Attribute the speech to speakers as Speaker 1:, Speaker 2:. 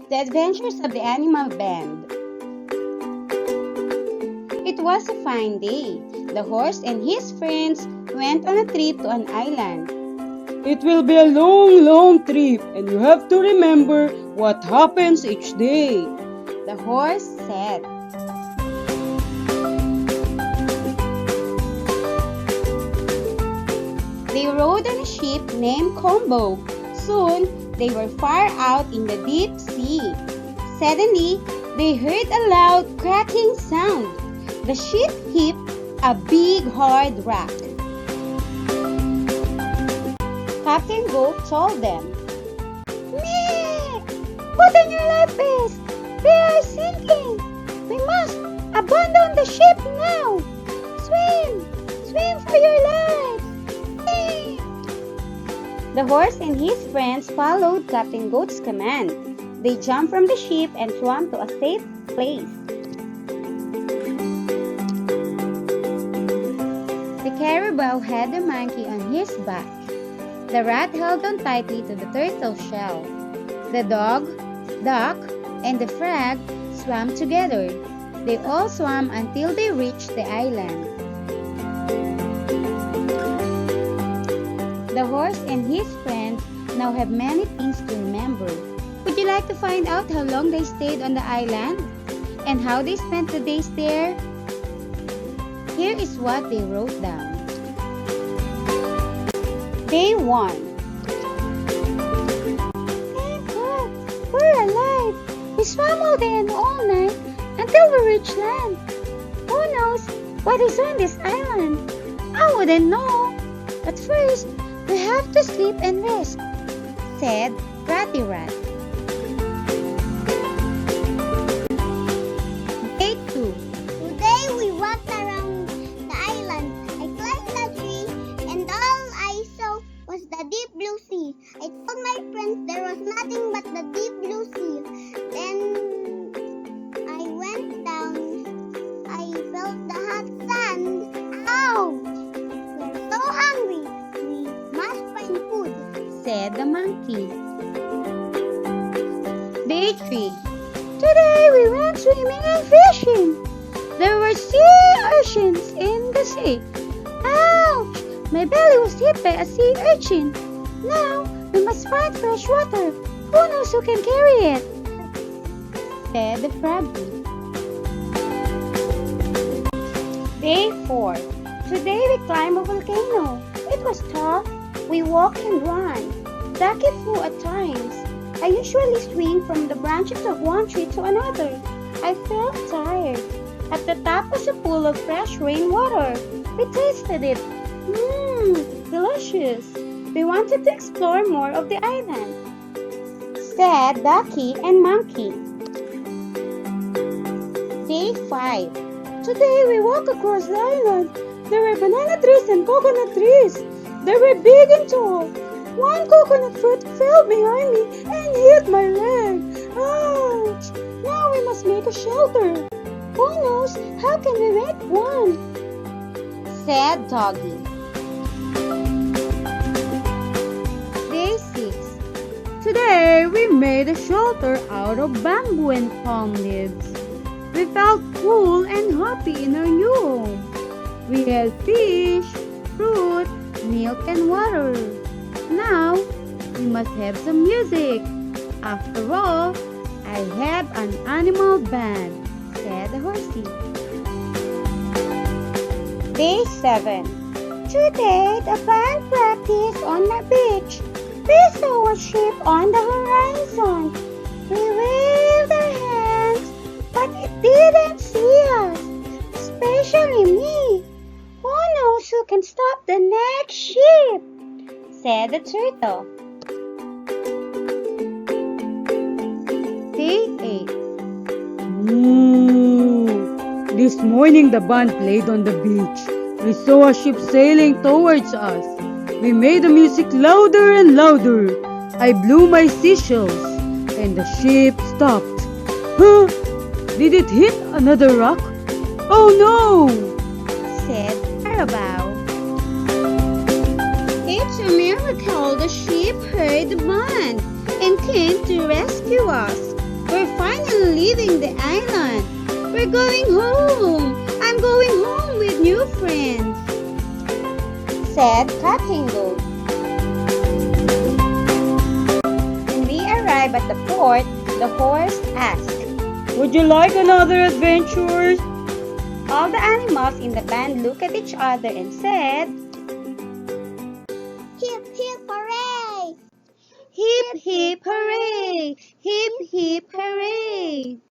Speaker 1: The Adventures of the Animal Band. It was a fine day. The horse and his friends went on a trip to an island.
Speaker 2: It will be a long, long trip, and you have to remember what happens each day.
Speaker 1: The horse said. They rode on a ship named Combo. Soon, they were far out in the deep sea. Suddenly, they heard a loud cracking sound. The ship hit a big hard rock. Captain Goat told them, "Meh! Put on your life vest! They are sinking! We must abandon the ship now! Swim! Swim for your lives! Meh!" The horse and his friends followed Captain Goat's command. They jumped from the ship and swam to a safe place. The caribou had the monkey on his back. The rat held on tightly to the turtle shell. The dog, duck, and the frog swam together. They all swam until they reached the island. The horse and his friends now have many things to remember. Would you like to find out how long they stayed on the island and how they spent the days there? Here is what they wrote down. Day 1. Thank God, we're alive. We swam all day and all night until we reached land. Who knows what is on this island? I wouldn't know. But first, we have to sleep and rest, said Ratty Rat. Day 2.
Speaker 3: Today we walked around the island. I climbed the tree and all I saw was the deep blue sea. I told my friends there was nothing but the deep blue sea. Then I went down. I felt the hot sand. Ouch! We're so hungry. We must find food,
Speaker 1: said the monkey. Day 3. Today we went swimming and fishing. There were sea urchins in the sea. Ouch! My belly was hit by a sea urchin. Now we must find fresh water. Who knows who can carry it? Said the froggy. Day 4. Today we climbed a volcano. It was tough. We walked and ran. Ducky flew at times. I usually swing from the branches of one tree to another. I felt tired. At the top was a pool of fresh rainwater. We tasted it. Delicious. We wanted to explore more of the island, said Ducky and Monkey. Day 5. Today we walked across the island. There were banana trees and coconut trees. They were big and tall. One coconut fruit fell behind me and hit my leg. Ouch! Now we must make a shelter. Who knows how can we make one? Said Doggy. Day 6. Today we made a shelter out of bamboo and palm leaves. We felt cool and happy in our new home. We had fish, fruit, milk, and water. Now, we must have some music. After all, I have an animal band, said the horsey. Day 7. Today, the band practiced on the beach. We saw a ship on the horizon. We waved our hands, but it didn't see us, especially me. Who knows who can stop the next ship? Said the turtle. Day 8.
Speaker 2: This morning the band played on the beach. We saw a ship sailing towards us. We made the music louder and louder. I blew my seashells and the ship stopped. Huh? Did it hit another rock? Oh no!
Speaker 1: Said Carabao. It's a miracle the ship heard the band and came to rescue us. leaving the island. We're going home. I'm going home with new friends, said Cotton Goat. When we arrive at the port, the horse asked,
Speaker 2: Would you like another adventure?
Speaker 1: all the animals in the band looked at each other and said,
Speaker 3: Hip, hip, hooray!
Speaker 1: hip, hip, hooray! Hip, hip, hooray!